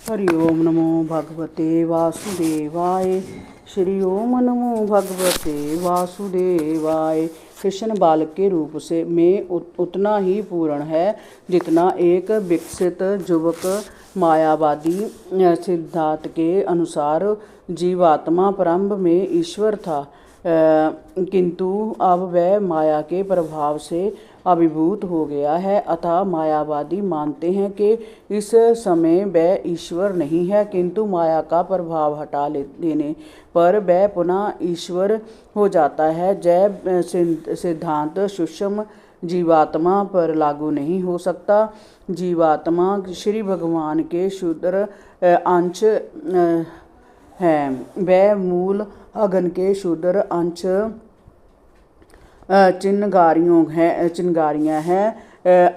हरि ओम नमो भगवते वासुदेवाय। श्री ओम नमो भगवते वासुदेवाय। कृष्ण बालक के रूप से में उतना ही पूर्ण है जितना एक विकसित युवक मायावादी सिद्धांत के अनुसार जीवात्मा प्रारंभ में ईश्वर था, किंतु अब वह माया के प्रभाव से अभिभूत हो गया है। अतः मायावादी मानते हैं कि इस समय वह ईश्वर नहीं है, किंतु माया का प्रभाव हटा देने पर वह पुनः ईश्वर हो जाता है। जय सिद्धांत सूक्ष्म जीवात्मा पर लागू नहीं हो सकता। जीवात्मा श्री भगवान के क्षुद्र अंश है, वह मूल अगन के क्षुद्र अंश चिंगारियाँ हैं,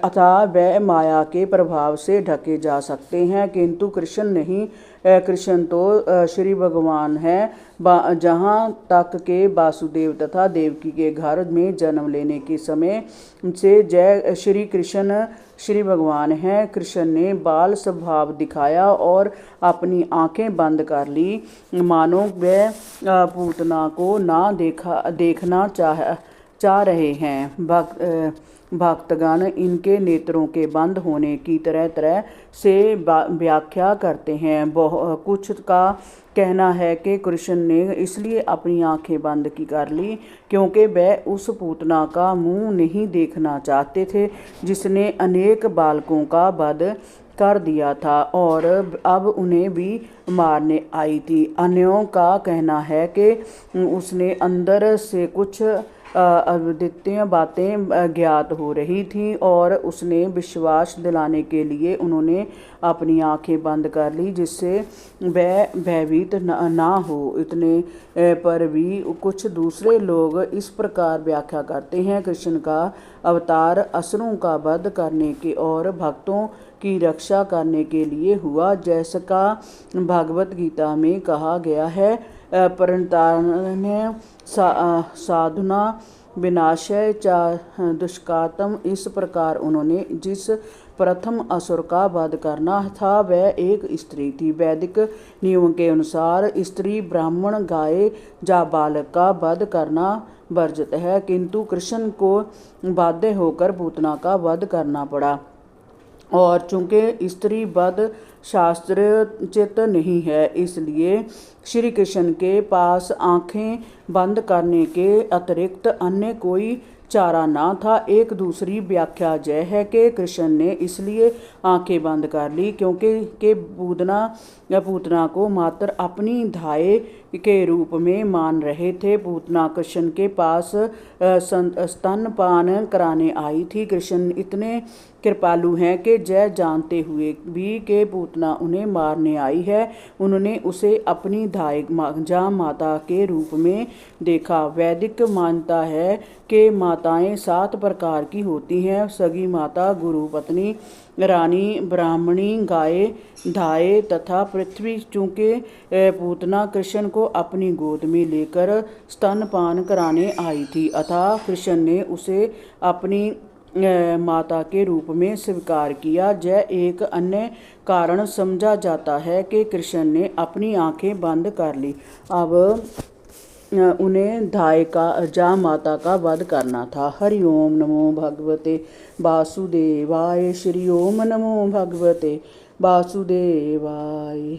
अतः वह माया के प्रभाव से ढके जा सकते हैं, किंतु कृष्ण नहीं। कृष्ण तो श्री भगवान है। जहाँ तक के वासुदेव तथा देवकी के घर में जन्म लेने के समय से जय श्री कृष्ण श्री भगवान हैं। कृष्ण ने बाल स्वभाव दिखाया और अपनी आंखें बंद कर ली, मानो वह पूतना को ना देखना चाह रहे हैं। भक्तगण इनके नेत्रों के बंद होने की तरह तरह से व्याख्या करते हैं। कुछ का कहना है कि कृष्ण ने इसलिए अपनी आंखें बंद कर ली क्योंकि वह उस पूतना का मुंह नहीं देखना चाहते थे जिसने अनेक बालकों का वध कर दिया था और अब उन्हें भी मारने आई थी। अन्यों का कहना है कि उसने अंदर से कुछ अद्वितीय बातें ज्ञात हो रही थीं और उसने विश्वास दिलाने के लिए उन्होंने अपनी आंखें बंद कर ली जिससे वह भयभीत ना हो। इतने पर भी कुछ दूसरे लोग इस प्रकार व्याख्या करते हैं, कृष्ण का अवतार असुरों का वध करने के और भक्तों की रक्षा करने के लिए हुआ, जैसा भगवत गीता में कहा गया है। परित्राणाय साधुना विनाशाय च दुष्कातम। इस प्रकार उन्होंने जिस प्रथम असुर का वध करना था वह एक स्त्री थी। वैदिक नियम के अनुसार स्त्री, ब्राह्मण, गाय या बालक का वध करना वर्जित है, किंतु कृष्ण को बाध्य होकर पूतना का वध करना पड़ा और चूंकि स्त्री वध शास्त्रोचित नहीं है, इसलिए श्री कृष्ण के पास आंखें बंद करने के अतिरिक्त अन्य कोई चारा ना था। एक दूसरी व्याख्या यह है कि कृष्ण ने इसलिए आंखें बंद कर ली क्योंकि पूतना को मात्र अपनी धाय के रूप में मान रहे थे। पूतना कृष्ण के पास स्तनपान कराने आई थी। कृष्ण इतने कृपालु हैं कि जय जानते हुए भी कि पूतना उन्हें मारने आई है, उन्होंने उसे अपनी धाय या माता के रूप में देखा। वैदिक मानता है कि माताएं 7 प्रकार की होती हैं: सगी माता, गुरु पत्नी, रानी, ब्राह्मणी, गाय, धाय तथा पृथ्वी। चूंकि पूतना कृष्ण को अपनी गोद में लेकर स्तनपान कराने आई थी, अतः कृष्ण ने उसे अपनी माता के रूप में स्वीकार किया। यह एक अन्य कारण समझा जाता है कि कृष्ण ने अपनी आंखें बंद कर ली। अब उन्हें धाय का जा माता का वध करना था। हरि ओम नमो भगवते वासुदेवाय। श्री ओम नमो भगवते वासुदेवाय।